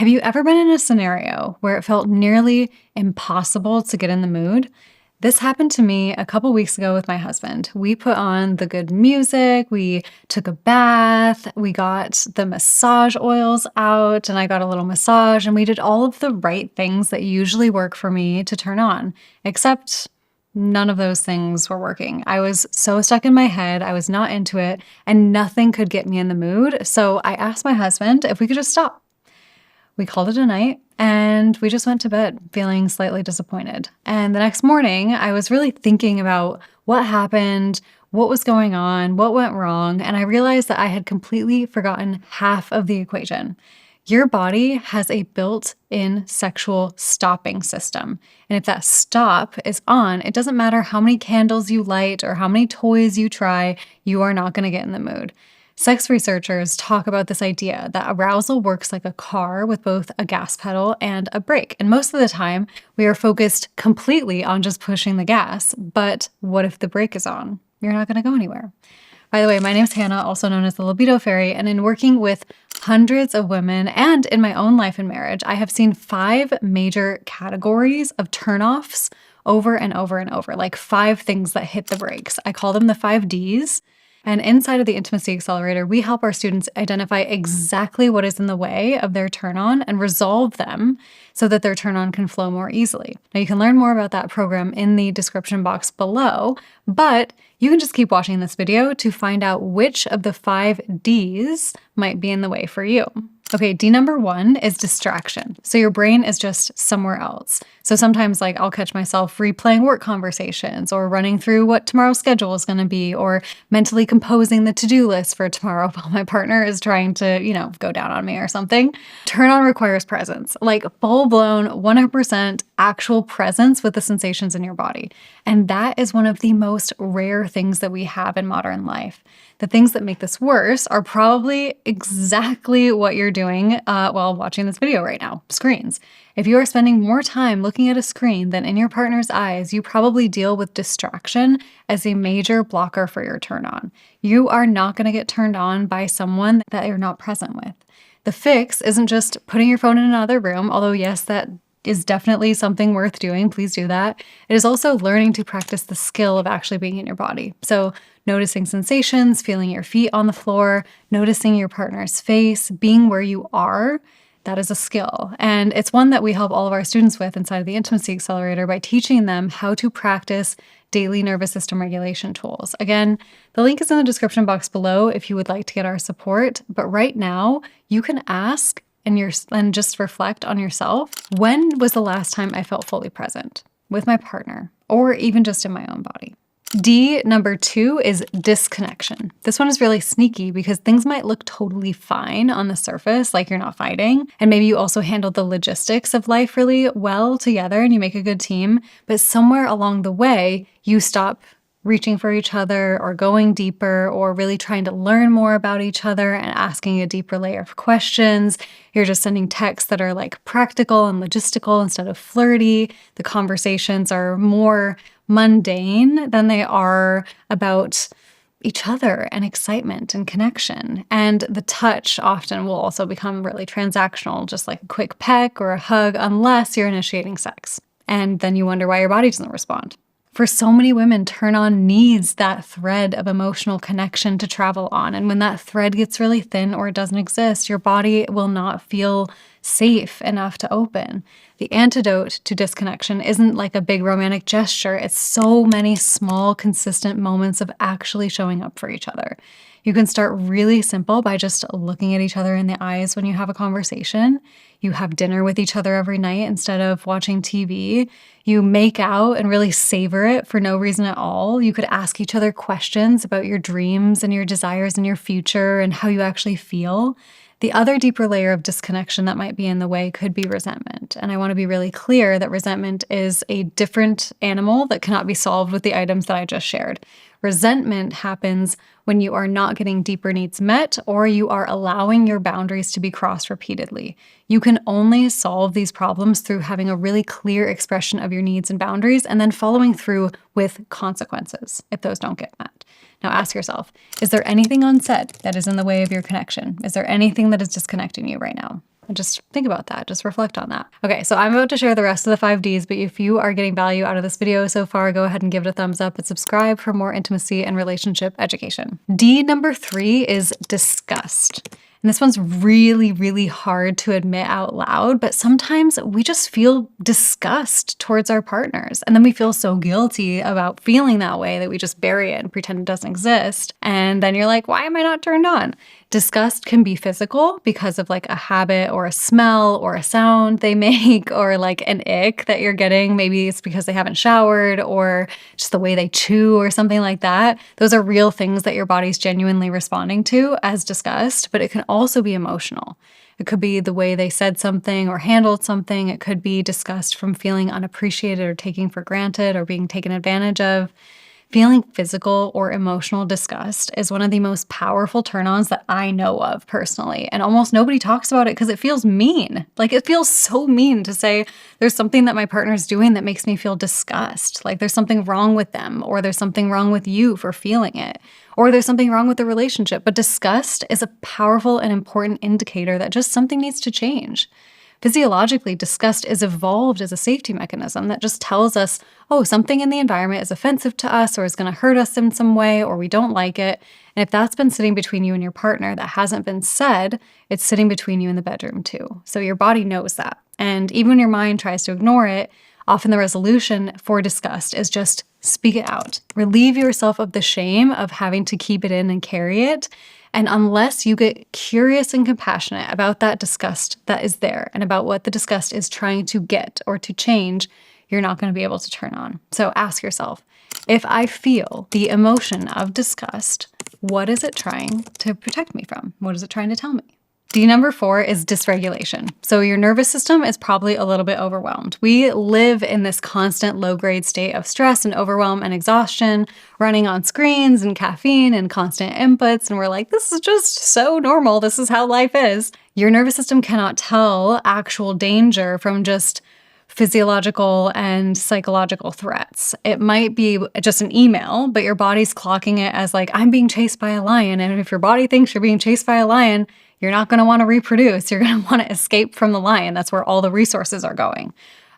Have you ever been in a scenario where it felt nearly impossible to get in the mood? This happened to me a couple weeks ago with my husband. We put on the good music, we took a bath, we got the massage oils out, and I got a little massage, and we did all of the right things that usually work for me to turn on, except none of those things were working. I was so stuck in my head, I was not into it, and nothing could get me in the mood. So I asked my husband if we could just stop. We called it a night and we just went to bed feeling slightly disappointed. And the next morning, I was really thinking about what happened, what was going on, what went wrong, and I realized that I had completely forgotten half of the equation. Your body has a built-in sexual stopping system. And if that stop is on, it doesn't matter how many candles you light or how many toys you try, you are not going to get in the mood. Sex researchers talk about this idea that arousal works like a car with both a gas pedal and a brake. And most of the time, we are focused completely on just pushing the gas. But what if the brake is on? You're not going to go anywhere. By the way, my name's Hannah, also known as the Libido Fairy, and in working with hundreds of women and in my own life and marriage, I have seen 5 major categories of turnoffs over and over and over, like 5 things that hit the brakes. I call them the 5 Ds. And inside of the Intimacy Accelerator, we help our students identify exactly what is in the way of their turn on and resolve them so that their turn on can flow more easily. Now, you can learn more about that program in the description box below, but you can just keep watching this video to find out which of the 5 Ds might be in the way for you. Okay, D number 1 is distraction. So your brain is just somewhere else. So sometimes I'll catch myself replaying work conversations or running through what tomorrow's schedule is going to be or mentally composing the to-do list for tomorrow while my partner is trying to, go down on me or something. Turn on requires presence, like full-blown 100% actual presence with the sensations in your body. And that is one of the most rare things that we have in modern life. The things that make this worse are probably exactly what you're doing while watching this video right now, screens. If you are spending more time looking at a screen than in your partner's eyes, you probably deal with distraction as a major blocker for your turn on. You are not going to get turned on by someone that you're not present with. The fix isn't just putting your phone in another room, although yes, that is definitely something worth doing. Please do that. It is also learning to practice the skill of actually being in your body. So noticing sensations, feeling your feet on the floor, noticing your partner's face, being where you are, that is a skill. And it's one that we help all of our students with inside of the Intimacy Accelerator by teaching them how to practice daily nervous system regulation tools. Again, the link is in the description box below if you would like to get our support. But right now, you can ask and just reflect on yourself. When was the last time I felt fully present with my partner or even just in my own body? D number 2 is disconnection. This one is really sneaky because things might look totally fine on the surface, like you're not fighting, and maybe you also handle the logistics of life really well together and you make a good team, but somewhere along the way, you stop reaching for each other or going deeper or really trying to learn more about each other and asking a deeper layer of questions. You're just sending texts that are practical and logistical instead of flirty. The conversations are more mundane than they are about each other and excitement and connection. And the touch often will also become really transactional, just like a quick peck or a hug, unless you're initiating sex. And then you wonder why your body doesn't respond. For so many women, turn on needs that thread of emotional connection to travel on. And when that thread gets really thin or it doesn't exist, your body will not feel safe enough to open. The antidote to disconnection isn't like a big romantic gesture. It's so many small, consistent moments of actually showing up for each other. You can start really simple by just looking at each other in the eyes when you have a conversation. You have dinner with each other every night instead of watching TV. You make out and really savor it for no reason at all. You could ask each other questions about your dreams and your desires and your future and how you actually feel. The other deeper layer of disconnection that might be in the way could be resentment. And I want to be really clear that resentment is a different animal that cannot be solved with the items that I just shared. Resentment happens when you are not getting deeper needs met or you are allowing your boundaries to be crossed repeatedly. You can only solve these problems through having a really clear expression of your needs and boundaries and then following through with consequences if those don't get met. Now ask yourself, is there anything unsaid that is in the way of your connection? Is there anything that is disconnecting you right now? Just think about that. Just reflect on that. Okay, so I'm about to share the rest of the 5 Ds, but if you are getting value out of this video so far, go ahead and give it a thumbs up and subscribe for more intimacy and relationship education. D number 3 is disgust. And this one's really, really hard to admit out loud, but sometimes we just feel disgust towards our partners. And then we feel so guilty about feeling that way that we just bury it and pretend it doesn't exist. And then you're like, why am I not turned on? Disgust can be physical because of like a habit or a smell or a sound they make or like an ick that you're getting. Maybe it's because they haven't showered or just the way they chew or something like that. Those are real things that your body's genuinely responding to as disgust, but it can also be emotional. It could be the way they said something or handled something. It could be disgust from feeling unappreciated or taken for granted or being taken advantage of. Feeling physical or emotional disgust is one of the most powerful turn-ons that I know of personally, and almost nobody talks about it because it feels mean. Like, it feels so mean to say there's something that my partner's doing that makes me feel disgust. Like there's something wrong with them, or there's something wrong with you for feeling it, or there's something wrong with the relationship. But disgust is a powerful and important indicator that just something needs to change. Physiologically, disgust is evolved as a safety mechanism that just tells us, oh, something in the environment is offensive to us or is going to hurt us in some way, or we don't like it. And if that's been sitting between you and your partner that hasn't been said, it's sitting between you in the bedroom too. So your body knows that. And even when your mind tries to ignore it, often the resolution for disgust is just speak it out. Relieve yourself of the shame of having to keep it in and carry it. And unless you get curious and compassionate about that disgust that is there and about what the disgust is trying to get or to change, you're not going to be able to turn on. So ask yourself, if I feel the emotion of disgust, what is it trying to protect me from? What is it trying to tell me? D number 4 is dysregulation. So your nervous system is probably a little bit overwhelmed. We live in this constant low-grade state of stress and overwhelm and exhaustion, running on screens and caffeine and constant inputs, and we're like, this is just so normal. This is how life is. Your nervous system cannot tell actual danger from just physiological and psychological threats. It might be just an email, but your body's clocking it as like, I'm being chased by a lion. And if your body thinks you're being chased by a lion, you're not going to want to reproduce. You're going to want to escape from the lion. That's where all the resources are going.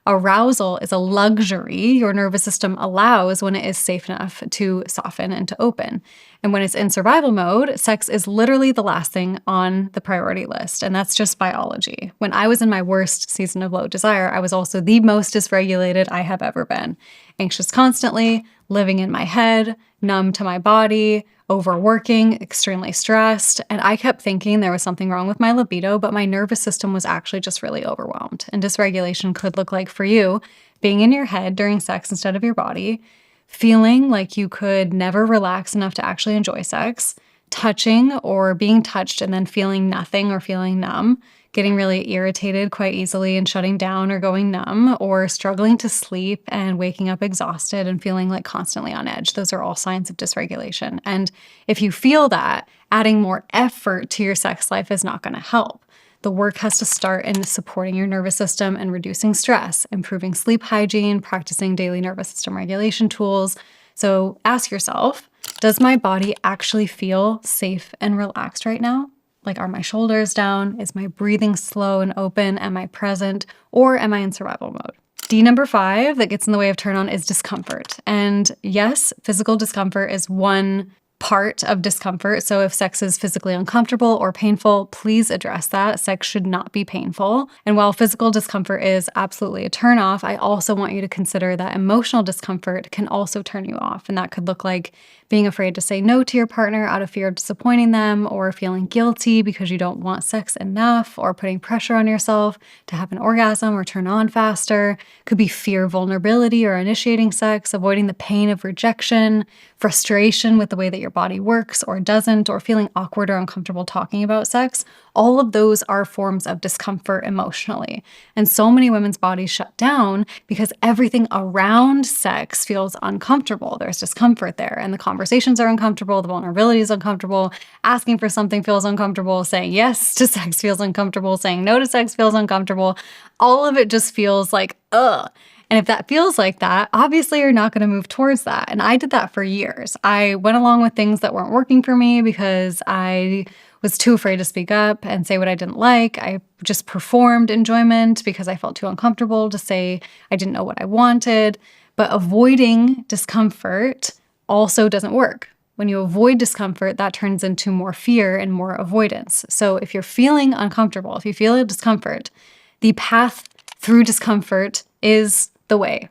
Arousal is a luxury your nervous system allows when it is safe enough to soften and to open. And when it's in survival mode, sex is literally the last thing on the priority list. And that's just biology. When I was in my worst season of low desire, I was also the most dysregulated I have ever been. Anxious constantly, living in my head, numb to my body, overworking, extremely stressed, and I kept thinking there was something wrong with my libido, but my nervous system was actually just really overwhelmed. And dysregulation could look like for you being in your head during sex instead of your body, feeling like you could never relax enough to actually enjoy sex, touching or being touched and then feeling nothing or feeling numb, getting really irritated quite easily and shutting down or going numb, or struggling to sleep and waking up exhausted and feeling like constantly on edge. Those are all signs of dysregulation. And if you feel that, adding more effort to your sex life is not going to help. The work has to start in supporting your nervous system and reducing stress, improving sleep hygiene, practicing daily nervous system regulation tools. So ask yourself, does my body actually feel safe and relaxed right now? Like, are my shoulders down? Is my breathing slow and open? Am I present? Or am I in survival mode? D number 5 that gets in the way of turn on is discomfort. And yes, physical discomfort is one part of discomfort. So if sex is physically uncomfortable or painful, please address that. Sex should not be painful. And while physical discomfort is absolutely a turn off, I also want you to consider that emotional discomfort can also turn you off. And that could look like being afraid to say no to your partner out of fear of disappointing them, or feeling guilty because you don't want sex enough, or putting pressure on yourself to have an orgasm or turn on faster. Could be fear of vulnerability or initiating sex, avoiding the pain of rejection, frustration with the way that your body works or doesn't, or feeling awkward or uncomfortable talking about sex. All of those are forms of discomfort emotionally. And so many women's bodies shut down because everything around sex feels uncomfortable. There's discomfort there, and the conversations are uncomfortable, the vulnerability is uncomfortable, asking for something feels uncomfortable, saying yes to sex feels uncomfortable, saying no to sex feels uncomfortable. All of it just feels like, ugh. And if that feels like that, obviously you're not going to move towards that. And I did that for years. I went along with things that weren't working for me because I was too afraid to speak up and say what I didn't like. I just performed enjoyment because I felt too uncomfortable to say I didn't know what I wanted. But avoiding discomfort also doesn't work. When you avoid discomfort, that turns into more fear and more avoidance. So if you're feeling uncomfortable, if you feel a discomfort, the path through discomfort is the way.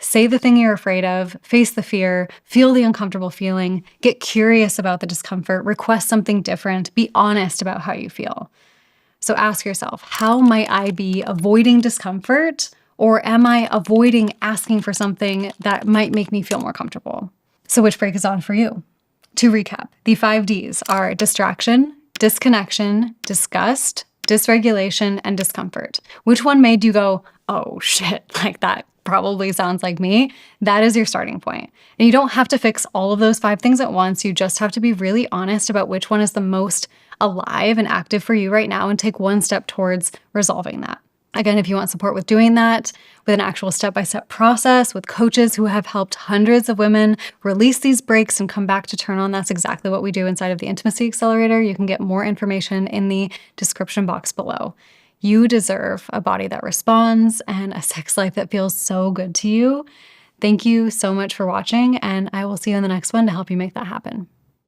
Say the thing you're afraid of, face the fear, feel the uncomfortable feeling, get curious about the discomfort, request something different, be honest about how you feel. So ask yourself, how might I be avoiding discomfort, or am I avoiding asking for something that might make me feel more comfortable? So which break is on for you? To recap, the 5 Ds are distraction, disconnection, disgust, dysregulation, and discomfort. Which one made you go, oh shit, like that probably sounds like me? That is your starting point. And you don't have to fix all of those 5 things at once. You just have to be really honest about which one is the most alive and active for you right now and take one step towards resolving that. Again, if you want support with doing that, with an actual step-by-step process, with coaches who have helped hundreds of women release these breaks and come back to turn on, that's exactly what we do inside of the Intimacy Accelerator. You can get more information in the description box below. You deserve a body that responds and a sex life that feels so good to you. Thank you so much for watching, and I will see you in the next one to help you make that happen.